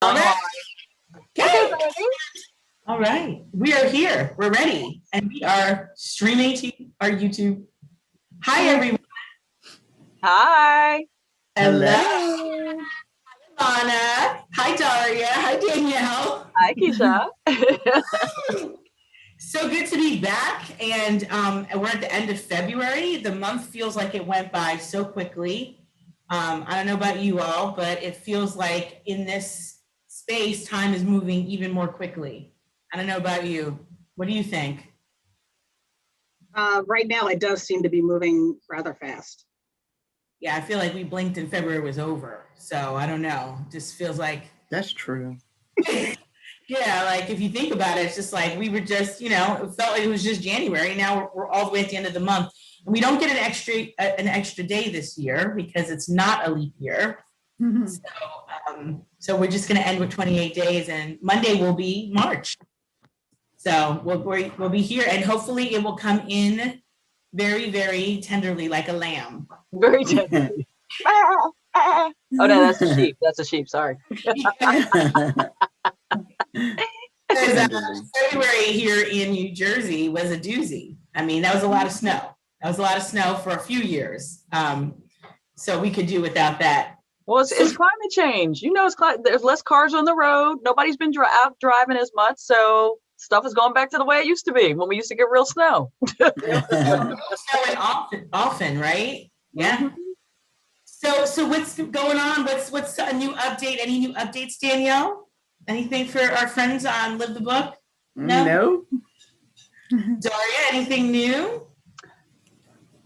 All right. Okay, Okay. All right. We are here. We're ready. And we are streaming to our YouTube. Hi, everyone. Hi. Hello. Anna. Hi, Daria. Hi, Danielle. Hi, Keisha. So good to be back. And we're at the end of February. The month feels like it went by so quickly. I don't know about you all, but it feels like in this space, time is moving even more quickly. I don't know about you. What do you think? Right now, it does seem to be moving rather fast. Yeah, I feel like we blinked and February was over. So I don't know. Just feels like That's true. yeah, like if you think about it, it's just like we were just, it felt like it was just January. Now we're all the way at the end of the month. And we don't get an extra day this year because it's not a leap year. Mm-hmm. So we're just going to end with 28 days, and Monday will be March. So we'll be here, and hopefully it will come in very, very tenderly, like a lamb. Very tenderly. Oh no, that's a sheep. That's a sheep. Sorry. February here in New Jersey was a doozy. I mean, that was a lot of snow. That was a lot of snow for a few years. So we could do without that. Well, it's climate change. There's less cars on the road. Nobody's been out driving as much. So stuff is going back to the way it used to be when we used to get real snow. Snowing often, right? Yeah. Mm-hmm. So what's going on? What's a new update? Any new updates, Danielle? Anything for our friends on Live the Book? No. Daria, anything new?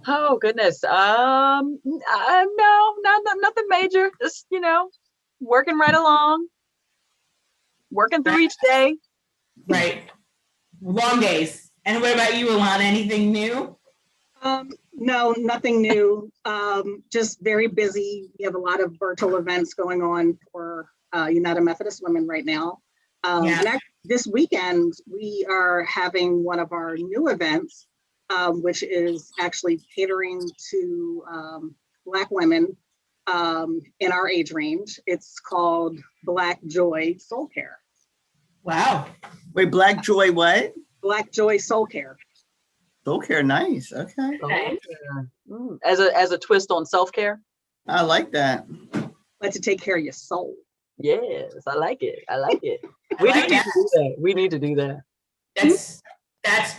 Oh goodness. No, nothing major. Just working right along, working through each day. Right. Long days. And what about you, Alana? Anything new? No, nothing new. Just very busy. We have a lot of virtual events going on for United Methodist Women right now. And actually, this weekend, we are having one of our new events, which is actually catering to Black women in our age range. It's called Black Joy Soul Care. Wow. Wait, Black Joy what? Black Joy Soul Care. Soul Care, nice. Okay. As a twist on self-care. I like that. Like to take care of your soul. Yes, I like it. We need to do that. That's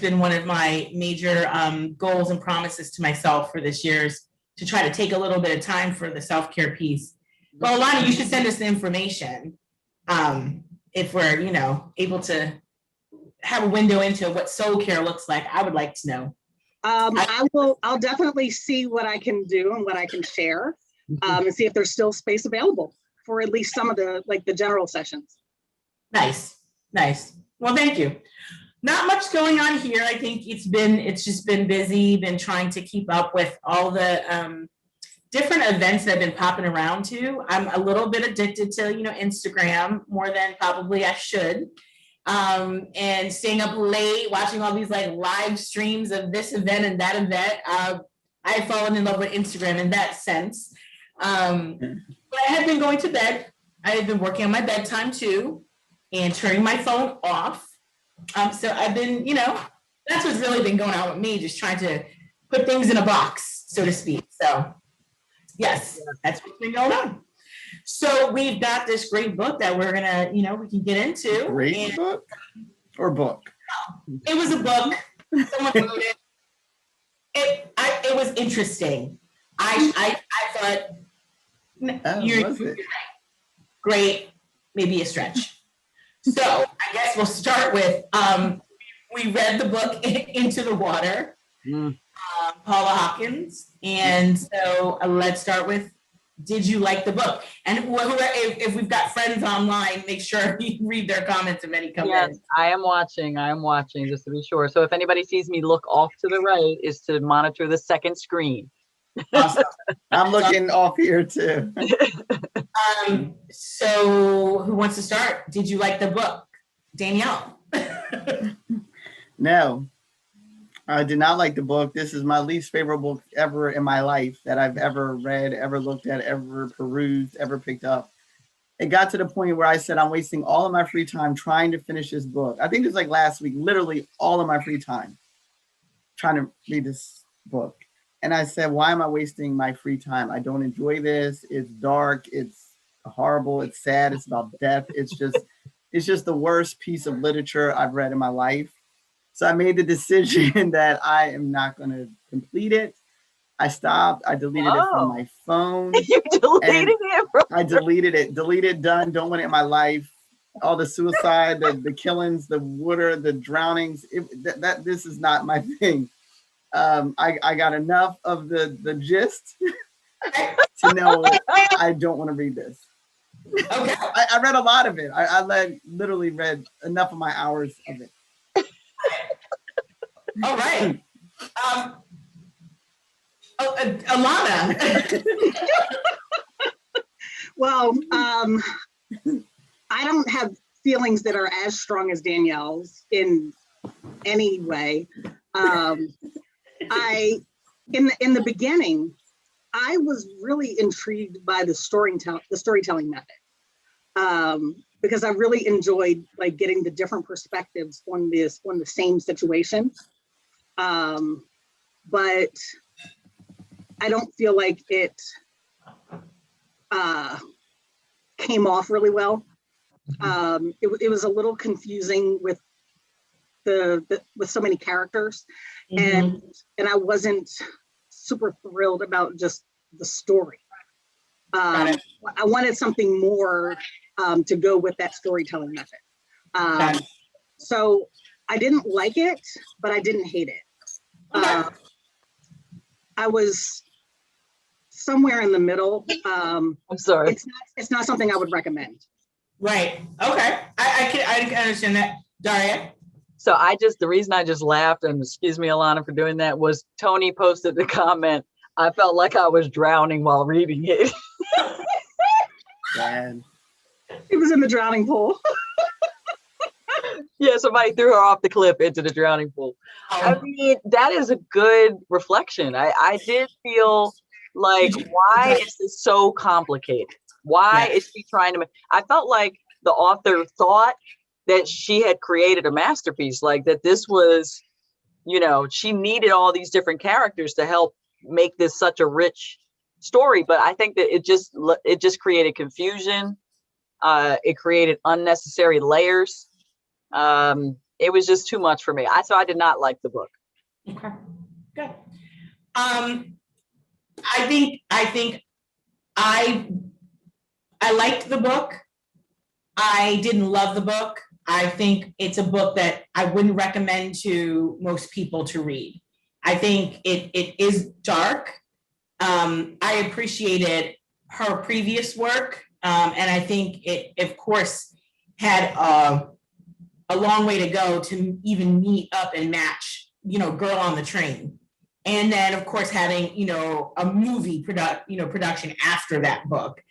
been one of my major goals and promises to myself for this year, is to try to take a little bit of time for the self-care piece. Well, Alana, you should send us the information if we're able to have a window into what soul care looks like. I would like to know. I'll definitely see what I can do and what I can share, and see if there's still space available for at least some of the general sessions. Nice. Well, thank you. Not much going on here. I think it's just been busy, been trying to keep up with all the different events that have been popping around too. I'm a little bit addicted to, Instagram more than probably I should. And staying up late, watching all these live streams of this event and that event. I have fallen in love with Instagram in that sense. But I have been going to bed. I have been working on my bedtime too, and turning my phone off. So I've been, that's what's really been going on with me, just trying to put things in a box, so to speak. So yes, that's what's been going on. So we've got this great book that we're gonna, we can get into. Great book or book? It was a book. Someone wrote it. It was interesting. I thought you're great, maybe a stretch. So I guess we'll start with we read the book Into the Water, Paula Hawkins, and so let's start with, did you like the book? And if we've got friends online, make sure you read their comments if any come in. Yes, I am watching just to be sure. So if anybody sees me look off to the right, is to monitor the second screen. Awesome. I'm looking off here too. So who wants to start? Did you like the book? Danielle? No, I did not like the book. This is my least favorite book ever in my life that I've ever read, ever looked at, ever perused, ever picked up. it got to the point where I said, I'm wasting all of my free time trying to finish this book. I think it was like last week, literally all of my free time trying to read this book. And I said, why am I wasting my free time? I don't enjoy this. It's dark. It's horrible. It's sad. It's about death. It's just the worst piece of literature I've read in my life. So I made the decision that I am not going to complete it. I stopped. I deleted it from my phone. You deleted it? I deleted it. Deleted, done. Don't want it in my life. All the suicide, the killings, the water, the drownings. This is not my thing. I got enough of the gist to know I don't want to read this. Okay. I read a lot of it. I literally read enough of my hours of it. All right. Alana. Well, I don't have feelings that are as strong as Danielle's in any way. In the beginning, I was really intrigued by the storytelling method, because I really enjoyed like getting the different perspectives on the same situation. But I don't feel like it came off really well. It was a little confusing with with so many characters, and I wasn't super thrilled about just the story. I wanted something more to go with that storytelling method. So I didn't like it, but I didn't hate it. I was somewhere in the middle. I'm sorry. It's not something I would recommend. Right. Okay. I can understand that. Daria? So the reason I just laughed, and excuse me, Alana, for doing that, was Tony posted the comment, I felt like I was drowning while reading it. Man. It was in the drowning pool. Yeah, somebody threw her off the cliff into the drowning pool. I mean, that is a good reflection. I did feel like, why is this so complicated? Why is she trying to I felt like the author thought that she had created a masterpiece, like that this was, she needed all these different characters to help make this such a rich story. But I think that it just created confusion. It created unnecessary layers. It was just too much for me. So I did not like the book. Okay, good. I think I liked the book. I didn't love the book. I think it's a book that I wouldn't recommend to most people to read. I think it is dark. I appreciated her previous work, and I think it, of course, had a long way to go to even meet up and match, Girl on the Train. And then, of course, having, a movie production after that book.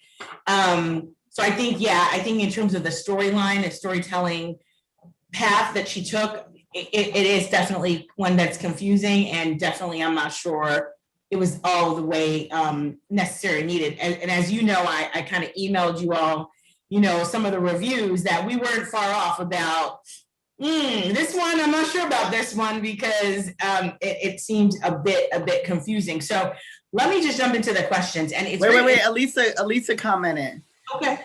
So I think in terms of the storyline, the storytelling path that she took, it is definitely one that's confusing, and definitely I'm not sure it was all the way necessary, needed. And as you know, I kind of emailed you all, some of the reviews that we weren't far off about. This one, I'm not sure about this one, because it seemed a bit confusing. So let me just jump into the questions. And it's wait. Elisa commented. Okay.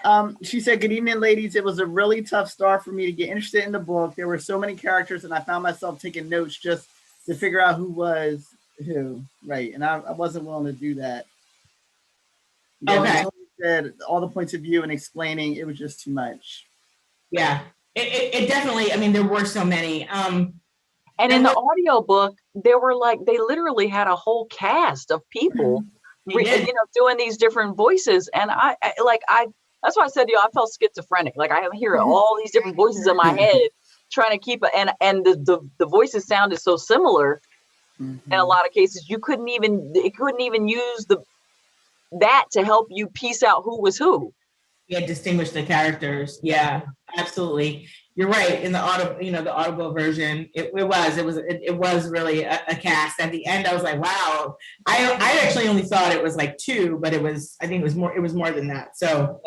She said, "Good evening, ladies. It was a really tough start for me to get interested in the book. There were so many characters, and I found myself taking notes just to figure out who was who." Right, and I wasn't willing to do that. Yeah, okay. Tony said all the points of view and explaining, it was just too much. Yeah, it definitely. I mean, there were so many. And in the audio book, there were they literally had a whole cast of people. Doing these different voices, and I that's why I said, I felt schizophrenic. Like I hear all these different voices in my head, trying to keep and the voices sounded so similar. In a lot of cases, it couldn't even use that to help you piece out who was who. Yeah, distinguish the characters. Yeah, absolutely. You're right. In the Audible version, it was really a cast. At the end, I was like, wow. I actually only thought it was like two, but I think it was more than that. So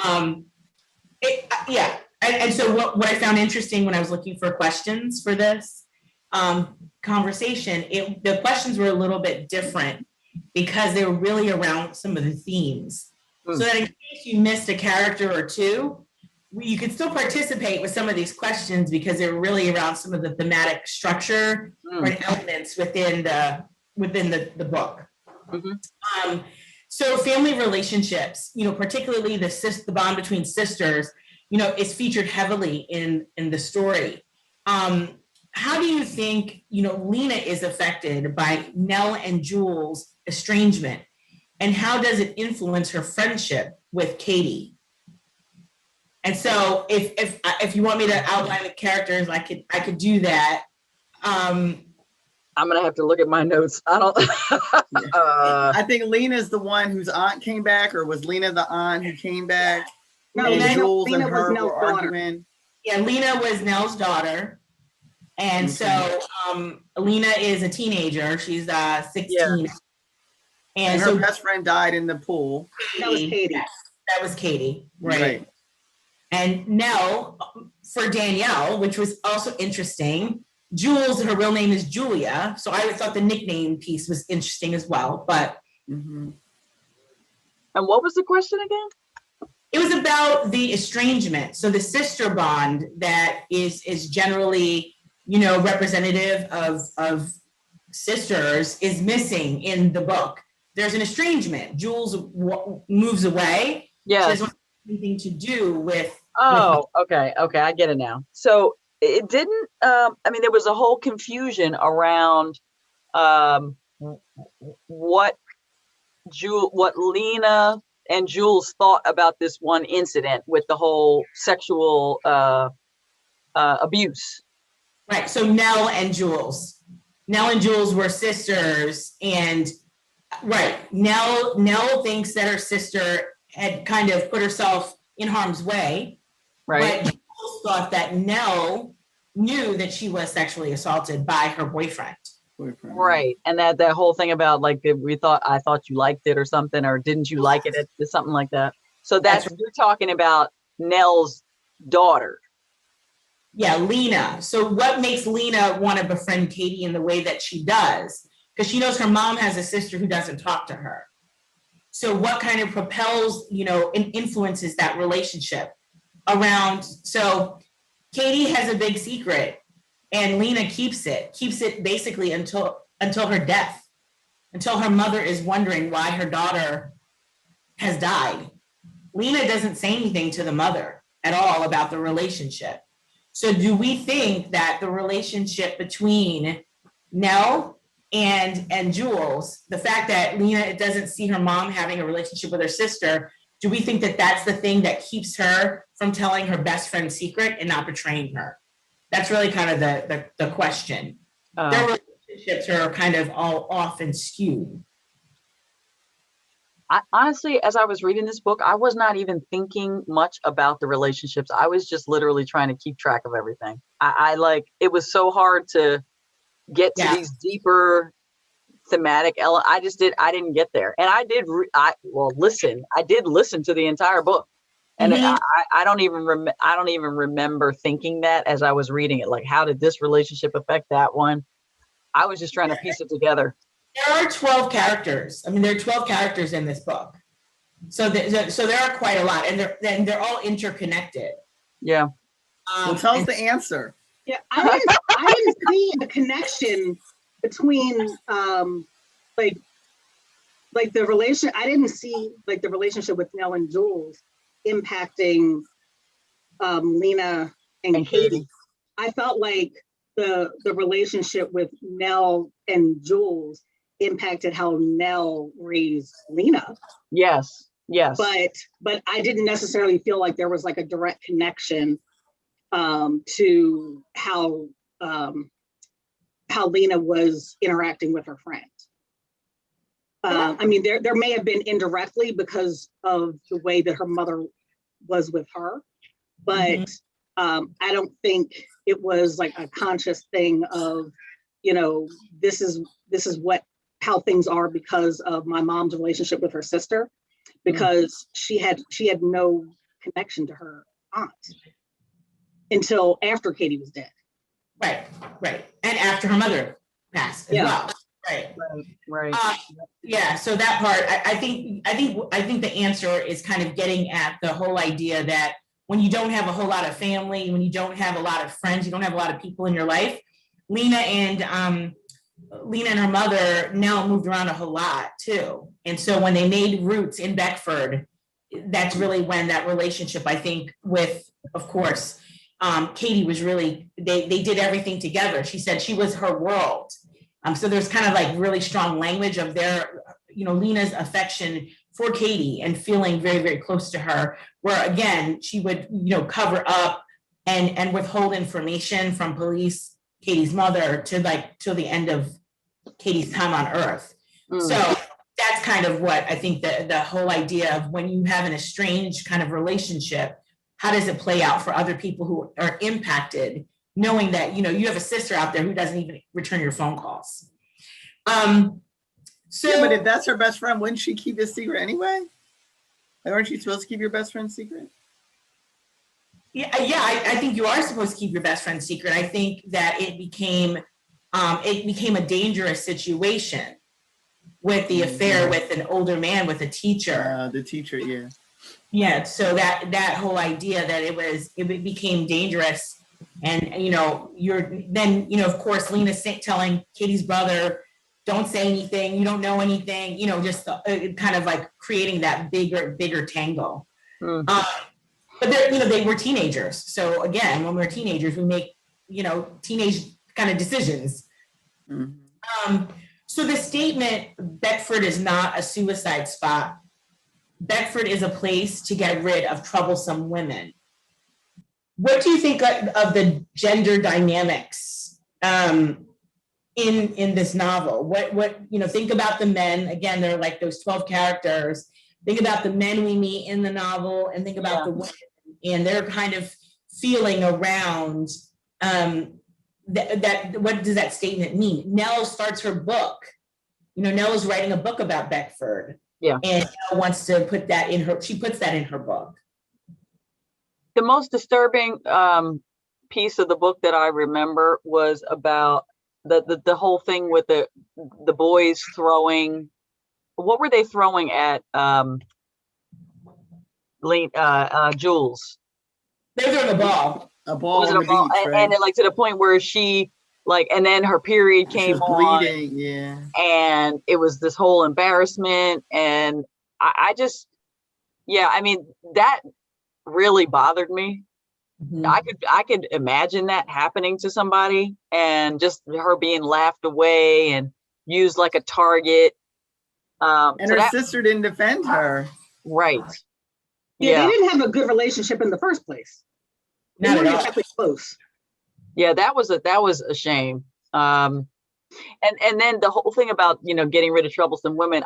Yeah, and so what I found interesting when I was looking for questions for this conversation, the questions were a little bit different because they were really around some of the themes. So that in case you missed a character or two, you could still participate with some of these questions because they're really around some of the thematic structure or elements within the book. So family relationships, particularly the bond between sisters, is featured heavily in the story. How do you think, Lena is affected by Nell and Jules' estrangement, and how does it influence her friendship with Katie? And so, if you want me to outline the characters, I could do that. I'm gonna have to look at my notes. I don't. I think Lena's the one whose aunt came back, or was Lena the aunt who came back? No, Jules Lena and her was Nell's were daughter. arguing. Yeah, Lena was Nell's daughter. And so Lena is a teenager. She's 16. Yeah. And her best friend died in the pool. That was Katie. That was Katie, right. And Nell, for Danielle, which was also interesting, Jules, her real name is Julia. So I thought the nickname piece was interesting as well. But And what was the question again? It was about the estrangement. So the sister bond that is generally, representative of sisters is missing in the book. There's an estrangement. Jules moves away. Yeah. She doesn't have anything to do with. Okay, I get it now. So it didn't. There was a whole confusion around what Lena and Jules thought about this one incident with the whole sexual abuse. Right. So Nell and Jules were sisters, and Nell thinks that her sister had kind of put herself in harm's way. Right. But Jules thought that Nell knew that she was sexually assaulted by her boyfriend. Right. And that whole thing about I thought you liked it or something, or didn't you like it? It's something like that. So that's you're talking about Nell's daughter. Yeah, Lena. So what makes Lena want to befriend Katie in the way that she does? Because she knows her mom has a sister who doesn't talk to her. So what kind of propels, and influences that relationship around? So Katie has a big secret, and Lena keeps it basically until her death, until her mother is wondering why her daughter has died. Lena doesn't say anything to the mother at all about the relationship. So do we think that the relationship between Nell and Jules, the fact that Lena doesn't see her mom having a relationship with her sister, do we think that that's the thing that keeps her from telling her best friend's secret and not betraying her? That's really kind of the question. Their relationships are kind of all off and skewed. Honestly, as I was reading this book, I was not even thinking much about the relationships. I was just literally trying to keep track of everything. It was so hard to get to these deeper thematic elements. I didn't get there. And I did listen to the entire book. And I don't even remember thinking that as I was reading it, like, how did this relationship affect that one? I was just trying to piece it together. There are 12 characters. There are 12 characters in this book. So there are quite a lot, and they're all interconnected. Yeah. Well, tell us the answer. Yeah, I didn't see a connection between the relation. I didn't see the relationship with Nell and Jules impacting Lena and Katie. I felt like the relationship with Nell and Jules impacted how Nell raised Lena. Yes. But I didn't necessarily feel like there was a direct connection to how Lena was interacting with her friend. There may have been indirectly because of the way that her mother was with her, but I don't think it was a conscious thing of, this is how things are because of my mom's relationship with her sister, because she had no connection to her aunt until after Katie was dead. Right, right. And after her mother passed as well. Right. Right. Yeah, so that part, I think the answer is kind of getting at the whole idea that when you don't have a whole lot of family, when you don't have a lot of friends, you don't have a lot of people in your life. Lena and her mother now moved around a whole lot too. And so when they made roots in Beckford, that's really when that relationship, I think, with, of course, Katie was really, they did everything together. She said she was her world. So there's kind of like really strong language of their, Lena's affection for Katie and feeling very, very close to her, where again, she would, cover up and withhold information from police, Katie's mother, to like till the end of Katie's time on Earth. So that's kind of what I think the whole idea of when you have an estranged kind of relationship, how does it play out for other people who are impacted, knowing that, you have a sister out there who doesn't even return your phone calls. So, yeah, but if that's her best friend, wouldn't she keep his secret anyway? Aren't you supposed to keep your best friend's secret? Yeah, I think you are supposed to keep your best friend's secret. I think that it became a dangerous situation with the affair with an older man, with a teacher. The teacher, yeah. Yeah, so that whole idea that it became dangerous, and of course Lena's telling Katie's brother, don't say anything, you don't know anything, just kind of like creating that bigger tangle. But they were teenagers. So again, when we're teenagers, we make, teenage kind of decisions. So the statement, Beckford is not a suicide spot. Beckford is a place to get rid of troublesome women. What do you think of the gender dynamics in this novel? What think about the men. Again, they're like those 12 characters. Think about the men we meet in the novel, and think about the women and their kind of feeling around that. What does that statement mean? Nell starts her book. Nell is writing a book about Beckford. Yeah. And Nell wants to put that in her. She puts that in her book. The most disturbing piece of the book that I remember was about the whole thing with the boys throwing. What were they throwing at Jules? They were throwing a ball. A ball on the beach, right? And like to the point where she and then her period came on, bleeding, yeah. And it was this whole embarrassment, and I just, I mean, that really bothered me. I could imagine that happening to somebody, and just her being laughed away and used like a target. And her sister didn't defend her. Right. Yeah, they didn't have a good relationship in the first place. They weren't exactly close. Yeah, that was a shame. And then the whole thing about getting rid of troublesome women.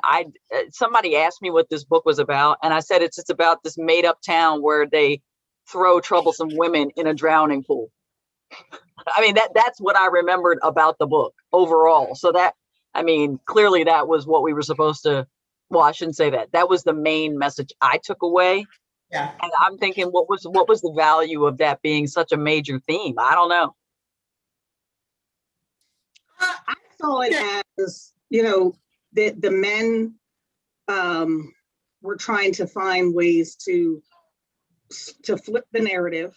Somebody asked me what this book was about, and I said it's about this made up town where they throw troublesome women in a drowning pool. I mean, that's what I remembered about the book overall. So clearly that was what we were supposed to. Well, I shouldn't say that. That was the main message I took away. Yeah. And I'm thinking, what was the value of that being such a major theme? I don't know. I saw it as, the men were trying to find ways to flip the narrative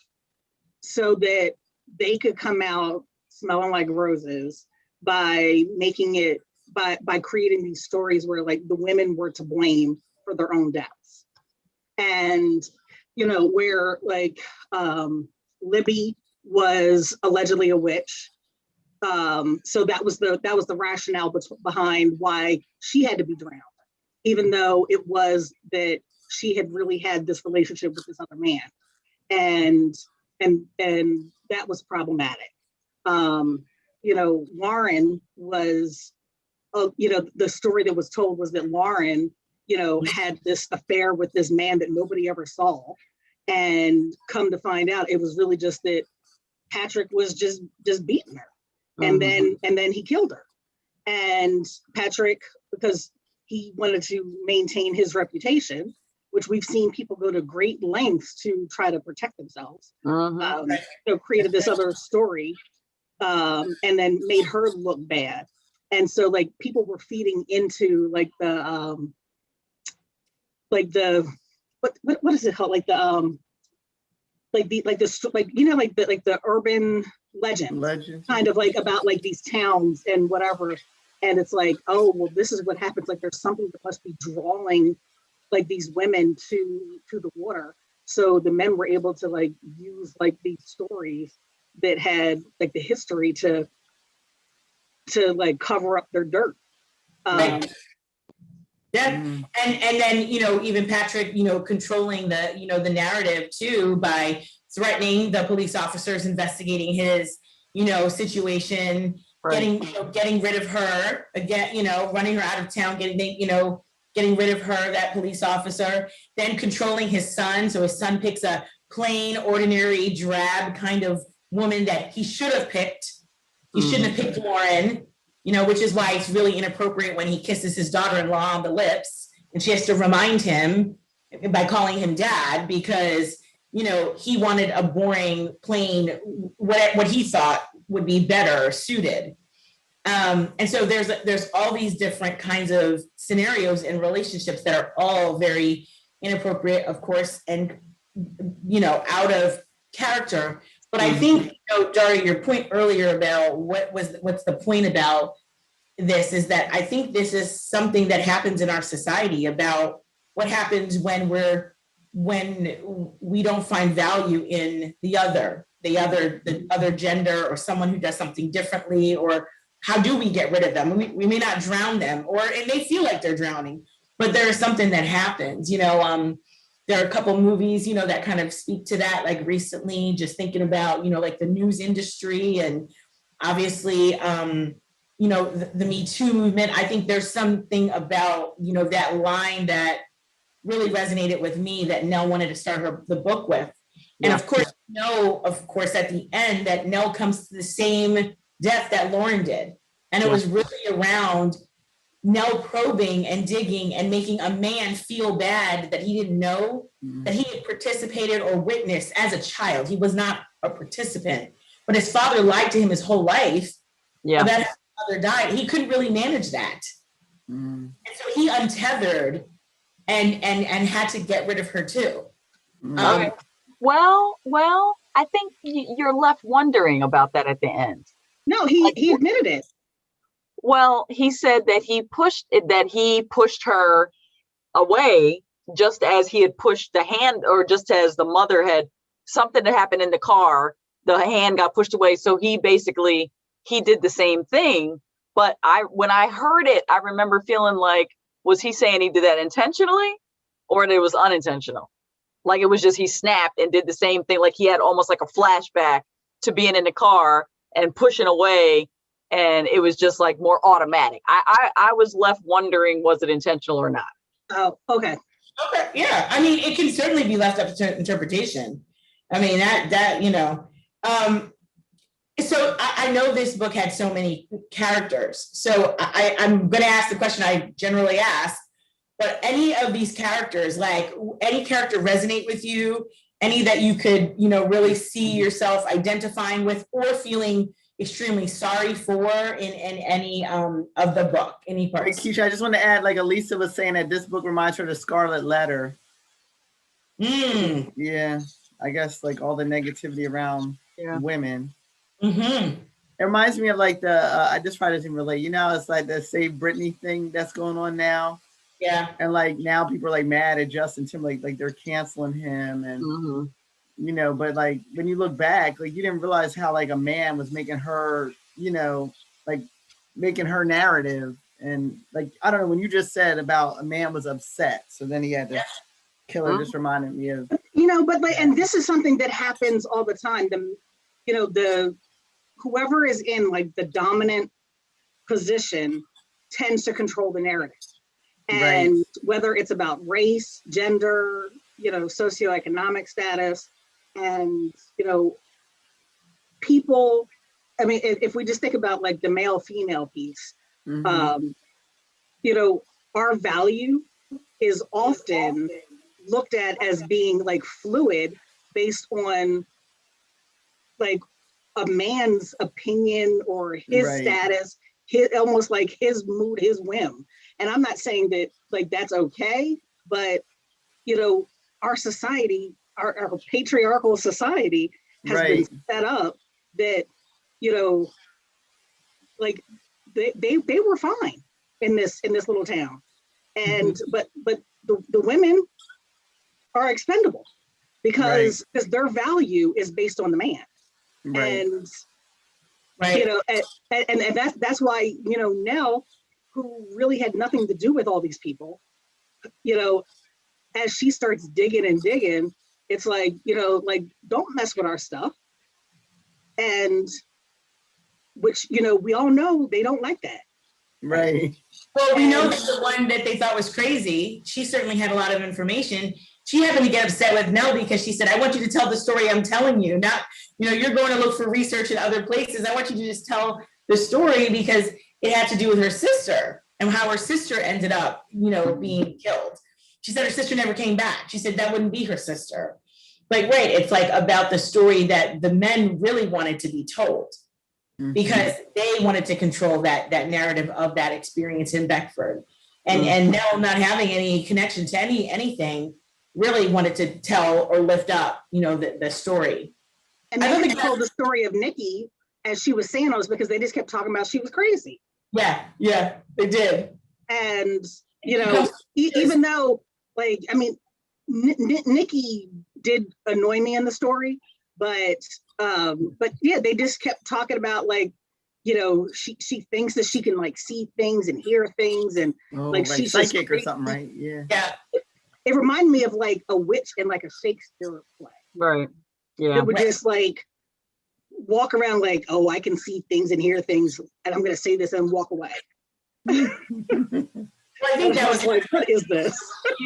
so that they could come out smelling like roses by making it, by creating these stories where like the women were to blame for their own deaths. And, where like Libby was allegedly a witch. So that was the rationale behind why she had to be drowned, even though it was that she had really had this relationship with this other man, and that was problematic. Lauren was, the story that was told was that Lauren, had this affair with this man that nobody ever saw, and come to find out it was really just that Patrick was just beating her. And then he killed her. And Patrick, because he wanted to maintain his reputation, which we've seen people go to great lengths to try to protect themselves. Created this other story, and then made her look bad. And so like people were feeding into like the what is it called? Like the the urban legend kind of like about like these towns and whatever. And it's like, oh, well, this is what happens. Like there's something that must be drawing like these women to the water. So the men were able to like use like these stories that had like the history to like cover up their dirt. Right. Yeah, and then even Patrick, controlling the the narrative too by threatening the police officers investigating his situation, right. Getting rid of her again, running her out of town, getting rid of her, that police officer, then controlling his son. So his son picks a plain, ordinary, drab kind of woman that he should have picked. He shouldn't have picked Lauren. Which is why it's really inappropriate when he kisses his daughter-in-law on the lips, and she has to remind him by calling him dad because, he wanted a boring, plain, what he thought would be better suited. And so there's all these different kinds of scenarios and relationships that are all very inappropriate, of course, and, out of character. But I think, Daria, your point earlier about what's the point about this is that I think this is something that happens in our society about what happens when we don't find value in the other gender or someone who does something differently, or how do we get rid of them? We may not drown them, or it may feel like they're drowning, but there is something that happens, There are a couple movies, that kind of speak to that, like recently, just thinking about, like the news industry and obviously, the Me Too movement. I think there's something about, that line that really resonated with me that Nell wanted to start the book with. And of course, at the end that Nell comes to the same death that Lauren did. And it was really around Nell probing and digging and making a man feel bad that he didn't know that he had participated or witnessed as a child. He was not a participant, but his father lied to him his whole life. Yeah. About his mother died. He couldn't really manage that. And so he untethered and had to get rid of her too. Well, I think you're left wondering about that at the end. No, he admitted it. Well, he said that he pushed her away just as he had pushed the hand, or just as the mother had, something that happened in the car, the hand got pushed away. So he did the same thing. But when I heard it, I remember feeling like, was he saying he did that intentionally or it was unintentional? Like it was just, he snapped and did the same thing. Like he had almost like a flashback to being in the car and pushing away. And it was just like more automatic. I was left wondering, was it intentional or not? Oh, okay. Okay, yeah. I mean, it can certainly be left up to interpretation. I mean, so I know this book had so many characters. So I'm going to ask the question I generally ask, but any of these characters, like any character resonate with you, any that you could, really see yourself identifying with or feeling extremely sorry for in any of the book, any parts? Hey, Keisha, I just want to add, like Elisa was saying, that this book reminds her of the Scarlet Letter. Yeah, I guess like all the negativity around women. It reminds me of like I just try to relate. It's like the Save Britney thing that's going on now. Yeah. And like now people are like mad at Justin Timberlake, like they're canceling him and but like when you look back, like you didn't realize how like a man was making her, like making her narrative. And like, I don't know, when you just said about a man was upset, so then he had to kill her, just reminded me of. But like, and this is something that happens all the time. The whoever is in like the dominant position tends to control the narrative. And whether it's about race, gender, socioeconomic status, and, people, I mean, if we just think about like the male-female piece, our value is often looked at as being like fluid based on like a man's opinion or his status, almost like his mood, his whim. And I'm not saying that like that's okay, but you know, our society, our patriarchal society has been set up that, you know, like they were fine in this little town. And but the women are expendable because their value is based on the man. And you know, and that's why, you know, Nell, who really had nothing to do with all these people, you know, as she starts digging and digging, it's like, you know, like, don't mess with our stuff. And which, you know, we all know they don't like that. Right. Well, we know that the one that they thought was crazy, she certainly had a lot of information. She happened to get upset with Nell because she said, I want you to tell the story I'm telling you, not, you know, you're going to look for research in other places. I want you to just tell the story because it had to do with her sister and how her sister ended up, you know, being killed. She said her sister never came back. She said that wouldn't be her sister. Like, right, it's like about the story that the men really wanted to be told because they wanted to control that narrative of that experience in Beckford. And Nell, not having any connection to anything, really wanted to tell or lift up, you know, the story. And they didn't tell the story of Nikki as she was saying was because they just kept talking about she was crazy. Yeah, they did. And, you know, even though, like, I mean, Nikki did annoy me in the story, but yeah, they just kept talking about like, you know, she thinks that she can like see things and hear things and like she's psychic or something, right? Yeah. It reminded me of like a witch in like a Shakespeare play. Right. Yeah. It would just like walk around like, oh, I can see things and hear things, and I'm gonna say this and walk away. Well, I think that was like, what is this?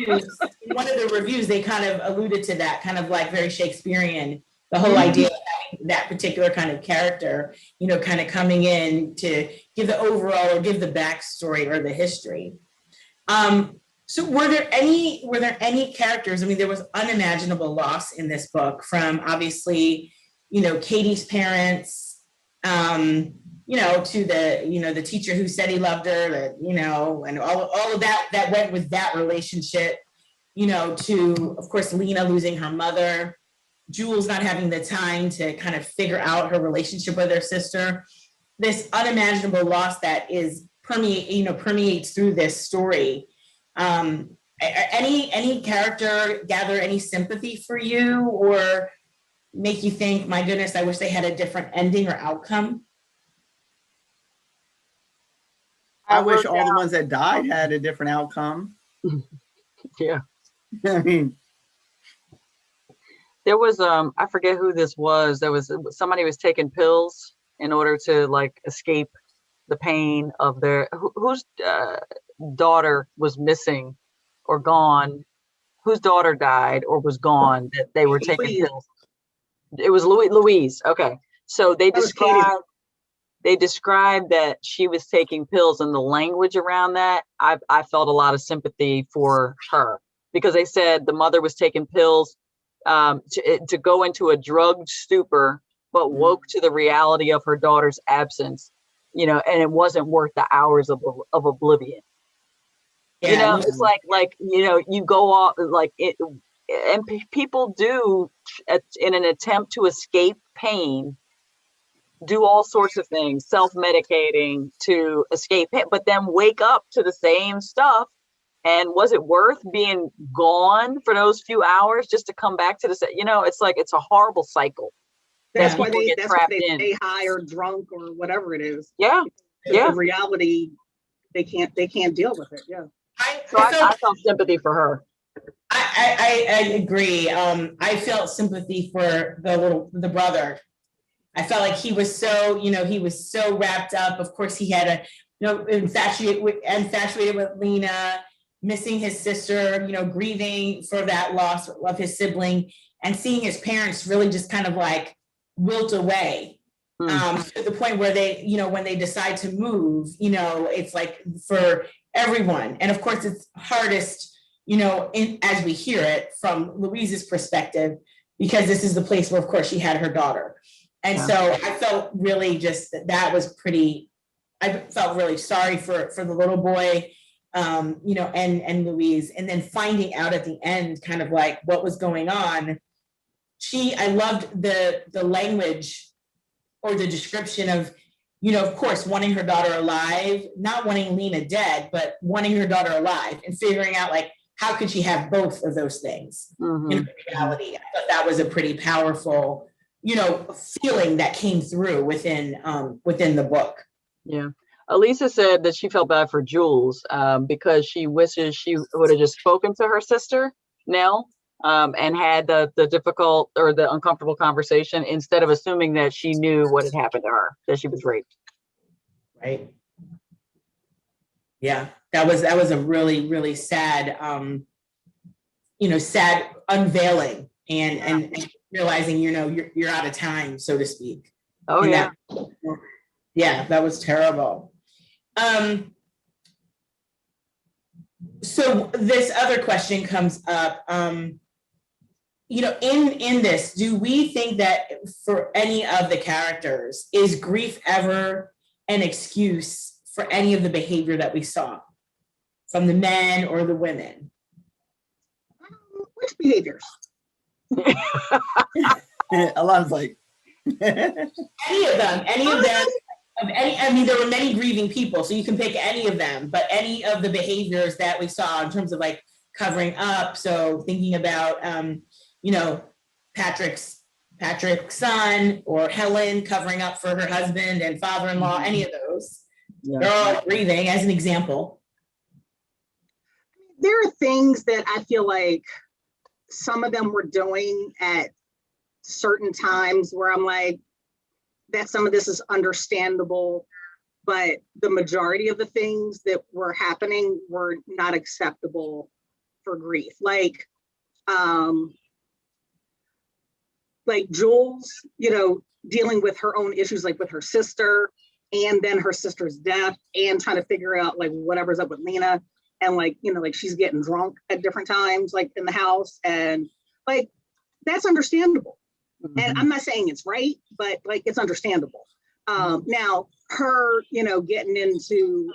One of the reviews, they kind of alluded to that, kind of like very Shakespearean, the whole idea of having that particular kind of character, you know, kind of coming in to give the overall or give the backstory or the history. So were there any characters? I mean, there was unimaginable loss in this book from obviously, you know, Katie's parents, you know, to the teacher who said he loved her, that, you know, and all of that went with that relationship, you know, to, of course, Lena losing her mother, Jules not having the time to kind of figure out her relationship with her sister, this unimaginable loss that is permeates through this story. Any character gather any sympathy for you or make you think, my goodness, I wish they had a different ending or outcome? I wish all the ones that died had a different outcome. Yeah. I mean, there was I forget who this was. There was somebody was taking pills in order to like escape the pain of their whose daughter was missing or gone, whose daughter died or was gone, that they were taking pills. It was Louise. Okay. So they described that she was taking pills, and the language around that, I felt a lot of sympathy for her because they said the mother was taking pills to go into a drugged stupor, but woke to the reality of her daughter's absence, you know, and it wasn't worth the hours of oblivion. Yeah. You know, it's like, you know, you go off like it, and people do in an attempt to escape pain, do all sorts of things, self-medicating to escape it, but then wake up to the same stuff. And was it worth being gone for those few hours just to come back to the, you know, it's like, it's a horrible cycle. That's why they stay high or drunk or whatever it is. Yeah. Yeah. In reality, they can't deal with it. Yeah. I felt sympathy for her. I agree. I felt sympathy for the brother. I felt like he was so wrapped up. Of course, he had infatuated with Lena, missing his sister, you know, grieving for that loss of his sibling, and seeing his parents really just kind of like wilt away to the point where they, you know, when they decide to move, you know, it's like for everyone. And of course, it's hardest as we hear it from Louise's perspective, because this is the place where, of course, she had her daughter. And so I felt really just that was pretty, I felt really sorry for the little boy, and Louise, and then finding out at the end kind of like what was going on. I loved the language or the description of, of course, wanting her daughter alive, not wanting Lena dead, but wanting her daughter alive and figuring out like, how could she have both of those things in reality? I thought that was a pretty powerful, feeling that came through within the book. Yeah. Elisa said that she felt bad for Jules because she wishes she would have just spoken to her sister, Nell, and had the difficult or the uncomfortable conversation instead of assuming that she knew what had happened to her, that she was raped. Right. Yeah, that was a really, really sad, sad unveiling and realizing, you're out of time, so to speak. Oh, and yeah. That was terrible. So this other question comes up, in this, do we think that for any of the characters, is grief ever an excuse for any of the behavior that we saw from the men or the women? Which behaviors? Alana's like, any of them. There were many grieving people, so you can pick any of them, but any of the behaviors that we saw in terms of like covering up. So thinking about, Patrick's son, or Helen covering up for her husband and father-in-law, any of those. Yeah. They're all grieving, as an example. There are things that I feel like some of them were doing at certain times where I'm like, that some of this is understandable, but the majority of the things that were happening were not acceptable for grief. Like Jules, dealing with her own issues, like with her sister, and then her sister's death, and trying to figure out like whatever's up with Lena, and like she's getting drunk at different times, like in the house, and like that's understandable. And I'm not saying it's right, but like it's understandable. Now her, getting into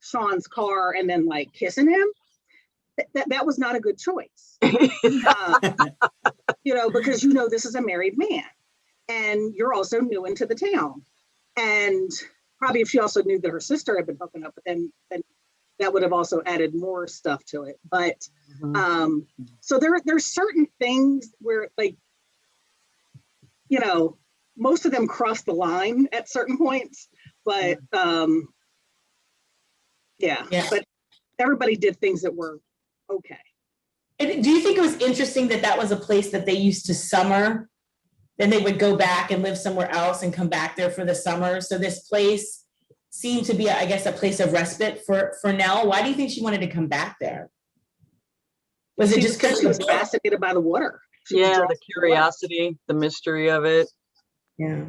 Sean's car and then like kissing him, that was not a good choice. Because this is a married man, and you're also new into the town. And probably if she also knew that her sister had been hooking up, but then that would have also added more stuff to it. But so there's certain things where like, most of them cross the line at certain points, but but everybody did things that were okay. And do you think it was interesting that was a place that they used to summer? Then they would go back and live somewhere else and come back there for the summer. So this place seemed to be, I guess, a place of respite for Nell. Why do you think she wanted to come back there? Was it just because she was fascinated by the water? The curiosity, the mystery of it. Yeah.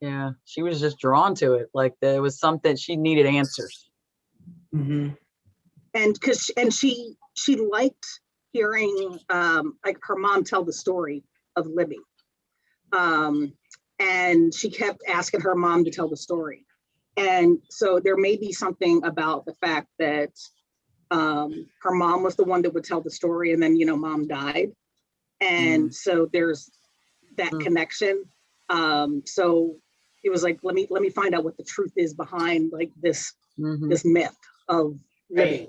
Yeah, she was just drawn to it. Like there was something, she needed answers. And she liked hearing like her mom tell the story of Libby. And she kept asking her mom to tell the story. And so there may be something about the fact that her mom was the one that would tell the story, and then, mom died. And so there's that connection. So it was like, let me find out what the truth is behind like this myth of Libby.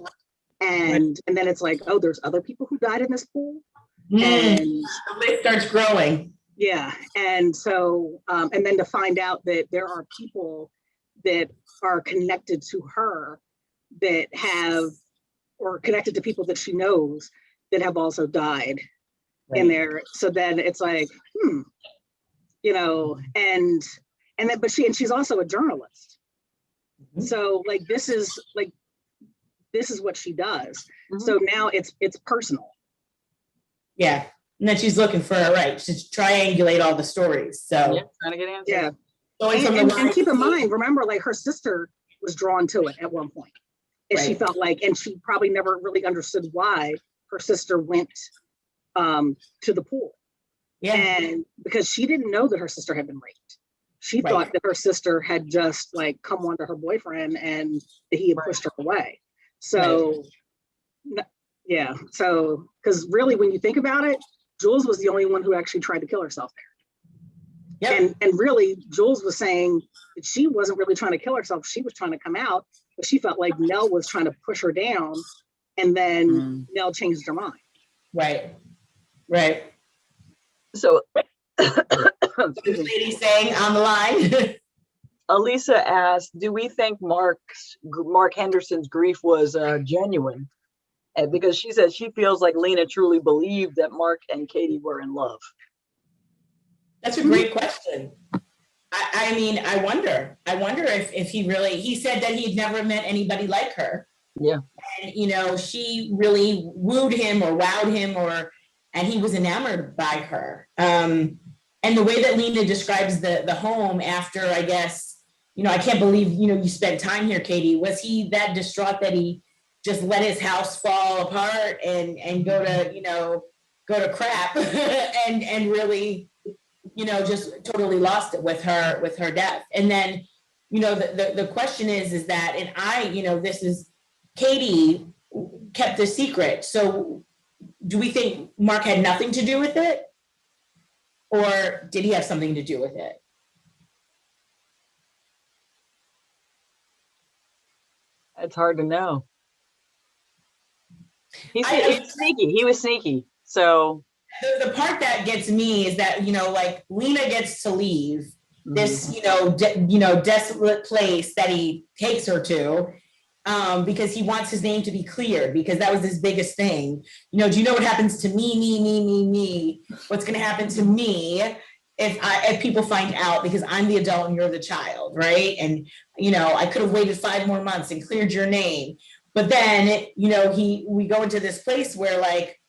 And then it's like, oh, there's other people who died in this pool. And the list starts growing. Yeah. And so, and then to find out that there are people that are connected to her that have, or connected to people that she knows that have also died in there. So then it's like, and then, but she's also a journalist. So like, this is what she does. So now it's personal. Yeah. And then she's looking for to triangulate all the stories. So trying to get answers. Yeah. And keep in mind, remember, like her sister was drawn to it at one point. And she felt like, and she probably never really understood why her sister went to the pool. Yeah. And because she didn't know that her sister had been raped. She thought that her sister had just like come on to her boyfriend and that he had pushed her away. So, yeah. So, because really, when you think about it, Jules was the only one who actually tried to kill herself there. Yep. And really, Jules was saying that she wasn't really trying to kill herself. She was trying to come out, but she felt like Nell was trying to push her down, and then Nell changed her mind. Right. Right. So, this lady saying on the line. Elisa asked, "Do we think Mark Henderson's grief was genuine?" And because she said she feels like Lena truly believed that Mark and Katie were in love. That's a great question. I mean, I wonder if he said that he'd never met anybody like her. Yeah. And, you know, she really wooed him or wowed him and he was enamored by her. And the way that Lena describes the home after, I guess, you know, I can't believe, you know, you spent time here, Katie. Was he that distraught that he just let his house fall apart and go to crap and really, you know, just totally lost it with her death. And then, you know, the question is that, and I, you know, this is, Katie kept the secret. So do we think Mark had nothing to do with it? Or did he have something to do with it? It's hard to know. He was sneaky. He was sneaky. So the part that gets me is that, you know, like Lena gets to leave this, desolate place that he takes her to, because he wants his name to be cleared, because that was his biggest thing. You know, do you know what happens to me? What's going to happen to me if people find out, because I'm the adult and you're the child, right? And, you know, I could have waited 5 more months and cleared your name. But then, you know, we go into this place where, like,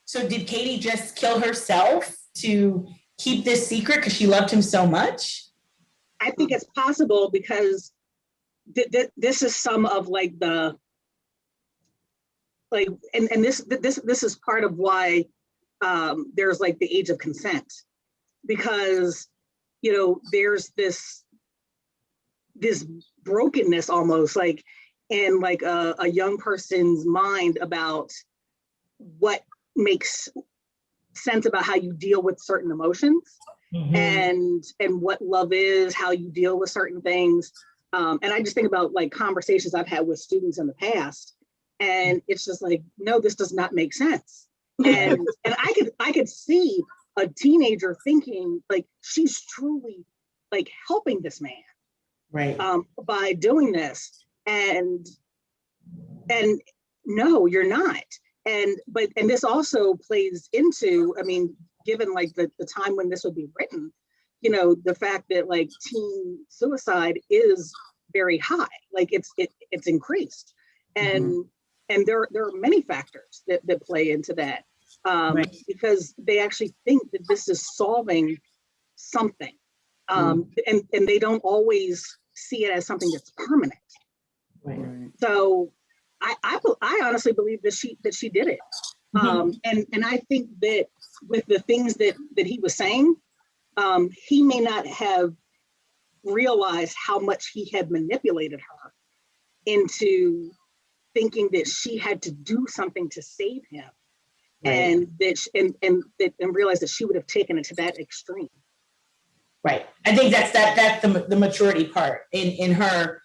so did Katie just kill herself to keep this secret because she loved him so much? I think it's possible because this is some of like the, like, and this is part of why there's like the age of consent, because, you know, there's this brokenness almost like in like a young person's mind about what makes sense about how you deal with certain emotions, and what love is, how you deal with certain things. And I just think about like conversations I've had with students in the past, and it's just like, no, this does not make sense. And I could see a teenager thinking like she's truly like helping this man, right, by doing this, and no, you're not. And this also plays into, I mean, given like the time when this would be written, you know, the fact that like teen suicide is very high, like it's increased, and there are many factors that play into that, right, because they actually think that this is solving something, and they don't always see it as something that's permanent. Right. So I honestly believe that she did it, and I think that with the things that he was saying, he may not have realized how much he had manipulated her into thinking that she had to do something to save him, right, and that realized that she would have taken it to that extreme. Right. I think that's the maturity part in her,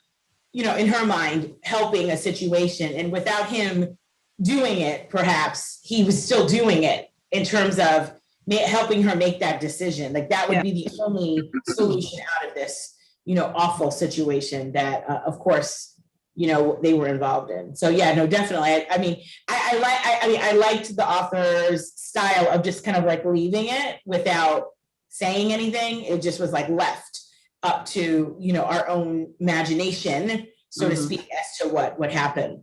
you know, in her mind, helping a situation. And without him doing it, perhaps he was still doing it in terms of helping her make that decision. Like that would be the only solution out of this, you know, awful situation that, of course, you know, they were involved in. So yeah, no, definitely. I mean, I liked the author's style of just kind of like leaving it without saying anything. It just was like left up to, you know, our own imagination, so to speak, as to what happened.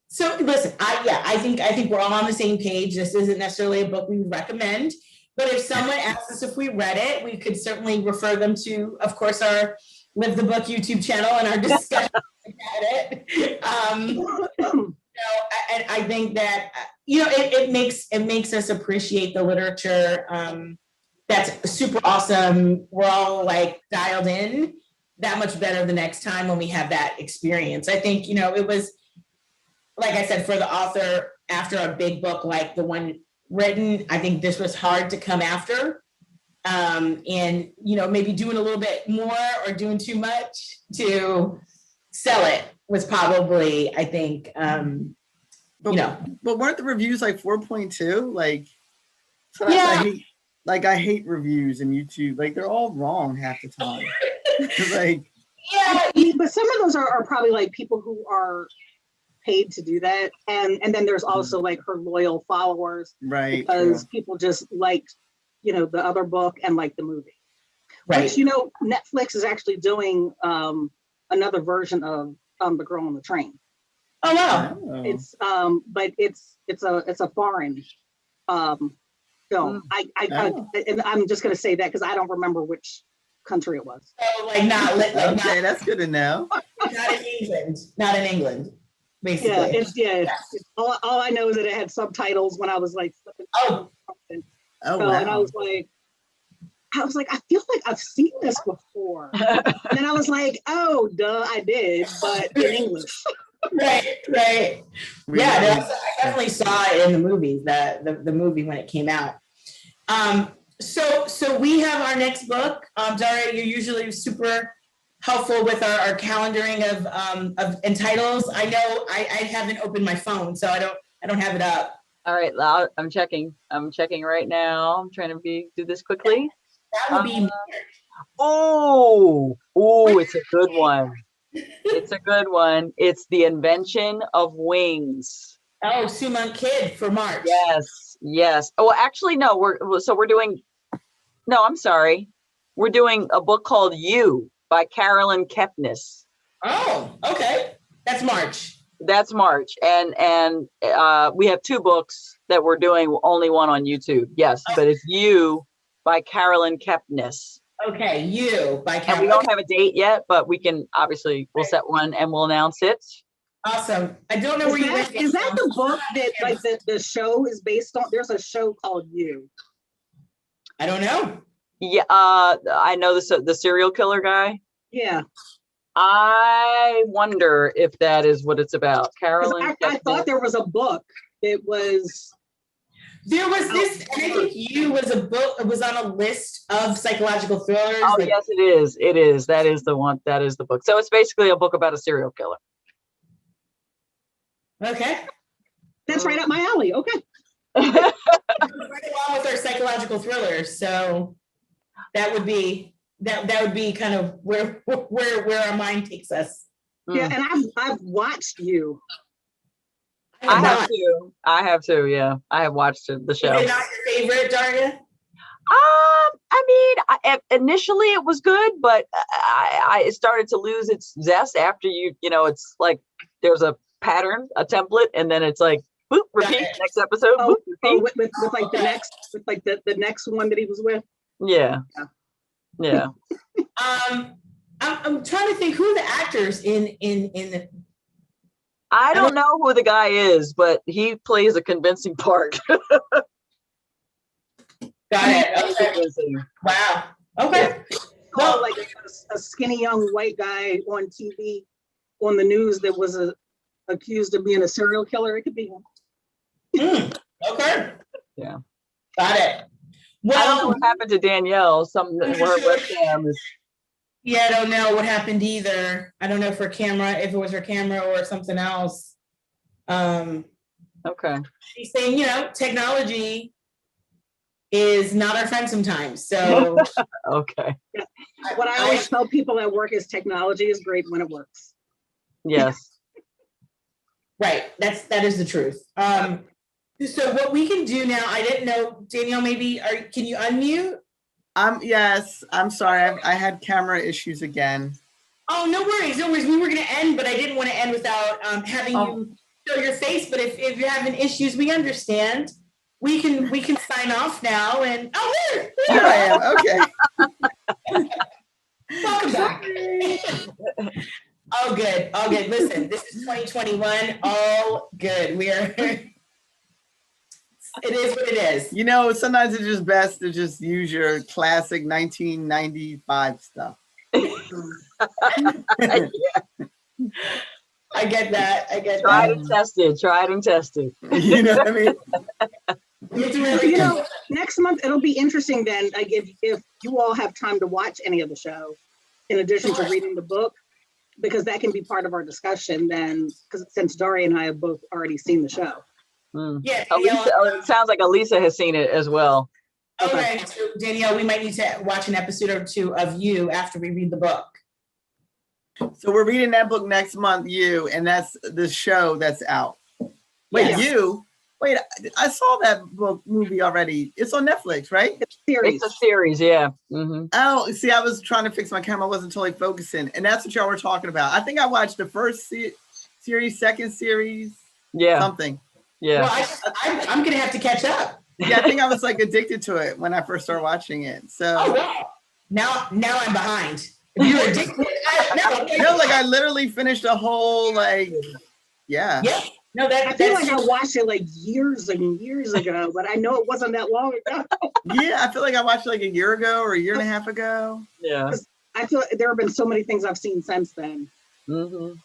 So listen, I think we're all on the same page. This isn't necessarily a book we would recommend, but if someone asks us if we read it, we could certainly refer them to, of course, our Live the Book YouTube channel and our discussion about it. And I think that, it makes us appreciate the literature. That's super awesome. We're all like dialed in that much better the next time when we have that experience. I think, it was, like I said, for the author, after a big book like the one written, I think this was hard to come after. And, maybe doing a little bit more or doing too much to sell it was probably, I think, But weren't the reviews like 4.2? Like, yeah. I hate reviews in YouTube. Like, they're all wrong half the time. Like, Yeah. But some of those are probably like people who are paid to do that. And then there's also like her loyal followers. Right. Because people just liked, the other book and like the movie. Right. Which, Netflix is actually doing another version of The Girl on the Train. Oh wow. It's but it's a foreign film. And I'm just gonna say that because I don't remember which country it was. So like not lit. Like Okay, that's good to know. Not in England. Not in England. Basically. All I know is that it had subtitles when I was like flipping. Oh. Oh wow. And I was like, I feel like I've seen this before. And then I was like, oh, duh, I did, but in English. Right. Yeah, I definitely saw it in the movies, the movie when it came out. So we have our next book. Daria, you're usually super helpful with our calendaring of and titles. I know I haven't opened my phone, so I don't have it up. All right, I'm checking. I'm checking right now. I'm trying to do this quickly. That would be. Oh, it's a good one. It's a good one. It's The Invention of Wings. Oh, Sumant Kid for March. Yes. Oh, actually, no. I'm sorry. We're doing a book called You by Carolyn Kepnes. Oh, okay. That's March. And we have two books that we're doing, only one on YouTube. Yes, but it's You by Carolyn Kepnes. Okay, You by Carolyn. And we don't have a date yet, but we'll set one and we'll announce it. Awesome. I don't know where you went. Is that the book that like the show is based on? There's a show called You. I don't know. Yeah, I know the serial killer guy. Yeah. I wonder if that is what it's about. Carolyn. I thought there was a book that was. There was this, and I think You was a book. It was on a list of psychological thrillers. Oh, yes, it is. It is. That is the one. That is the book. So it's basically a book about a serial killer. Okay. That's right up my alley. Okay. Right along with our psychological thrillers, so that would be kind of where our mind takes us. Yeah, and I've watched You. I have too. Yeah, I have watched the show. Is it not your favorite, Daria? I mean, initially it was good, but I started to lose its zest after it's like there's a pattern, a template, and then it's like boop, repeat, next episode. Boop, repeat. With like the next one that he was with. Yeah. I'm trying to think who the actors in the. I don't know who the guy is, but he plays a convincing part. Got it. Okay. Wow. Okay. Well, like a skinny young white guy on TV, on the news that was accused of being a serial killer. It could be him. Okay. Yeah. Got it. Well, I don't know what happened to Danielle. Her webcam is. Yeah, I don't know what happened either. I don't know if it was her camera or something else. Okay. She's saying, technology is not our friend sometimes. So okay. Yeah. What I always tell people at work is technology is great when it works. Yes. Right. That is the truth. So what we can do now, I didn't know, Danielle, can you unmute? Yes, I'm sorry. I had camera issues again. Oh, no worries. We were going to end, but I didn't want to end without having you show your face. But if you're having issues, we understand. We can sign off now. And here I am. Okay. Welcome back. All good, all good. Listen, this is 2021, all good. We are, it is what it is. You know, sometimes it's just best to just use your classic 1995 stuff. I get that. I get Tried that. and tested, tried and tested. You know what I mean? It's really You know, next month it'll be interesting then, like if you all have time to watch any of the show, in addition to reading the book, because that can be part of our discussion then, because since Dari and I have both already seen the show. Yeah, Elisa, it sounds like Elisa has seen it as well. okay. So Danielle, we might need to watch an episode or two of you after we read the book. So we're reading that book next month, You, and that's the show that's out. Wait, Yes. You? Wait, I saw that book movie already. It's on Netflix, right? Series. It's a series, yeah. Oh, see, I was trying to fix my camera. I wasn't totally focusing. And that's what y'all were talking about. I think I watched the first series, second series, Yeah, something. yeah. Well, I'm going to have to catch up. Yeah, I think I was like addicted to it when I first started watching it. So Oh, wow. Now I'm behind. If you're addicted. no, like I literally finished a whole yeah. No, I feel like I watched it like years and years ago, but I know it wasn't that long ago. Yeah, I feel like I watched it like a year ago or a year and a half ago. Yeah. I feel like there have been so many things I've seen since then.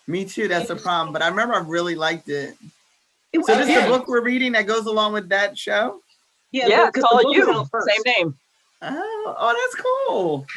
Me too, that's the problem. But I remember I really liked it. It So this is yeah. the book we're reading that goes along with that show? Yeah, because call the it book was You. out first. Same name. Oh, that's cool.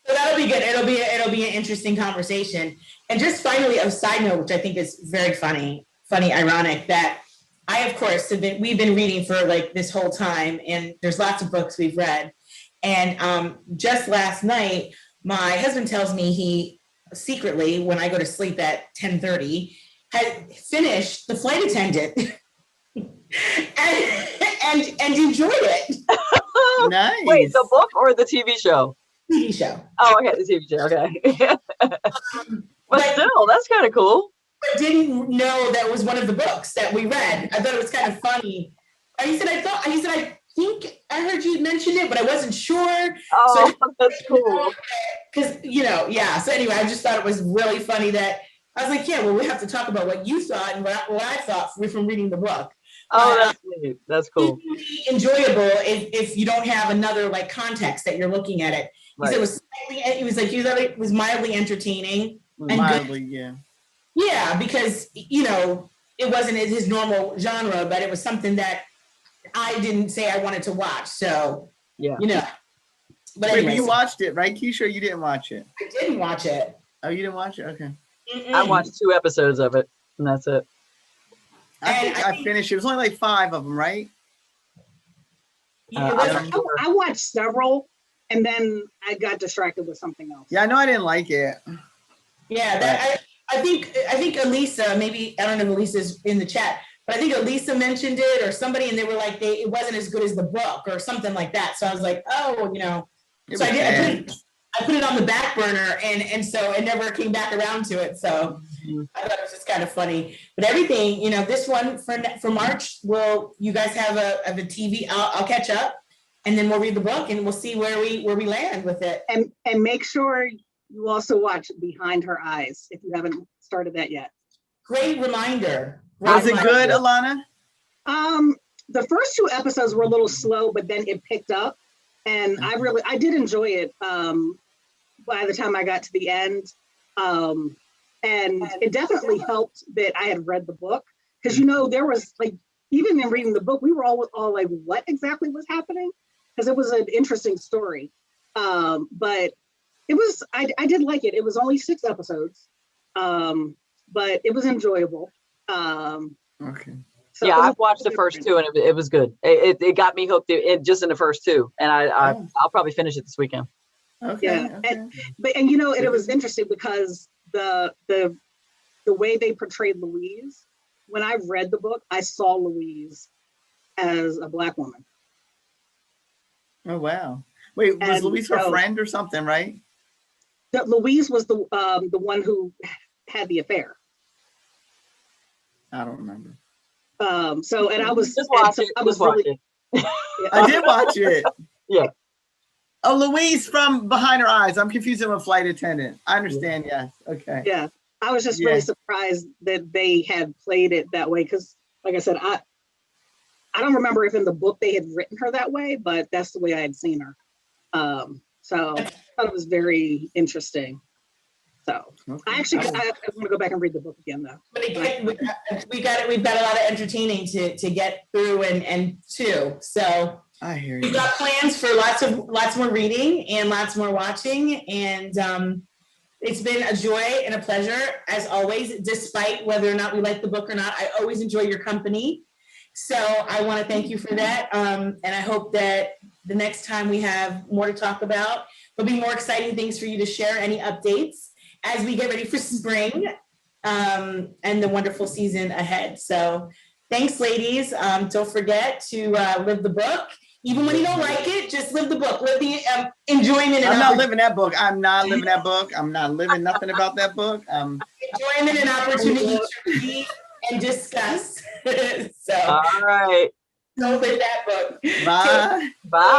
So that'll be good. It'll be an interesting conversation. And just finally, a side note, which I think is very funny, ironic, that I, of course, we've been reading for like this whole time, and there's lots of books we've read. And just last night, my husband tells me he secretly, when I go to sleep at 10:30, had finished The Flight Attendant and enjoyed it. Nice. Wait, the book or the TV show? TV show. Oh, okay, the TV show. Okay. But still, that's kind of cool. I didn't know that was one of the books that we read. I thought it was kind of funny. He said, I think I heard you mention it, but I wasn't sure. Oh, that's cool. Because, yeah. So anyway, I just thought it was really funny that I was like, yeah, well, we have to talk about what you thought and what I thought from reading the book. Oh, that's neat. That's cool. It's enjoyable if you don't have another like context that you're looking at it. He said it was mildly entertaining. And Mildly, yeah. Yeah, because, it wasn't his normal genre, but it was something that I didn't say I wanted to watch. So, yeah. But Wait, anyways, you watched it, right, Keisha? You didn't watch it? I didn't watch it. Oh, you didn't watch it? Okay. I watched 2 episodes of it, and that's it. I think I finished it. It was only like 5 of them, right? I watched several, and then I got distracted with something else. Yeah, I know I didn't like it. Yeah, I think Elisa, maybe, I don't know if Elisa's in the chat, but I think Elisa mentioned it or somebody, and they were like, it wasn't as good as the book or something like that. So I was like, oh, so I put it on the back burner, and so I never came back around to it. So I thought it was just kind of funny. But everything, this one for March, you guys have a TV. I'll catch up, and then we'll read the book, and we'll see where we land with it. And make sure you also watch Behind Her Eyes if you haven't started that yet. Great reminder. Was it good, Alana? The first 2 episodes were a little slow, but then it picked up, and I did enjoy it. By the time I got to the end, and it definitely helped that I had read the book, because there was like, even in reading the book, we were all like, what exactly was happening? Because it was an interesting story, but it was I did like it. It was only 6 episodes, but it was enjoyable. Okay. So yeah, I've watched the first 2, and it was good. It got me hooked just in the first 2, and I'll probably finish it this weekend. Okay. Yeah, Okay. and it was interesting because the way they portrayed Louise, when I read the book, I saw Louise as a Black woman. Oh wow! Wait, was Louise her friend or something, right? That Louise was the one who had the affair. I don't remember. And I was Just watch it. I was Just watch really, it. I did watch it. Yeah. Oh, Louise from Behind Her Eyes. I'm confusing with Flight Attendant. I understand. Yes. Okay. Yeah. I was just Yeah. really surprised that they had played it that way. Cause like I said, I don't remember if in the book they had written her that way, but that's the way I had seen her. So I thought it was very interesting. So I actually, I want to go back and read the book again though. But again, we've got a lot of entertaining to get through and to. So I hear you. we've got plans for lots more reading and lots more watching. And it's been a joy and a pleasure as always, despite whether or not we like the book or not. I always enjoy your company. So I want to thank you for that. And I hope that the next time we have more to talk about, there'll be more exciting things for you to share, any updates as we get ready for spring and the wonderful season ahead. So thanks, ladies. Don't forget to live the book. Even when you don't like it, just live the book. Live the enjoyment. I'm not living that book. I'm not living that book. I'm not living nothing about that book. Enjoyment and opportunity to read and discuss. So All right. don't live that book. Bye. Bye.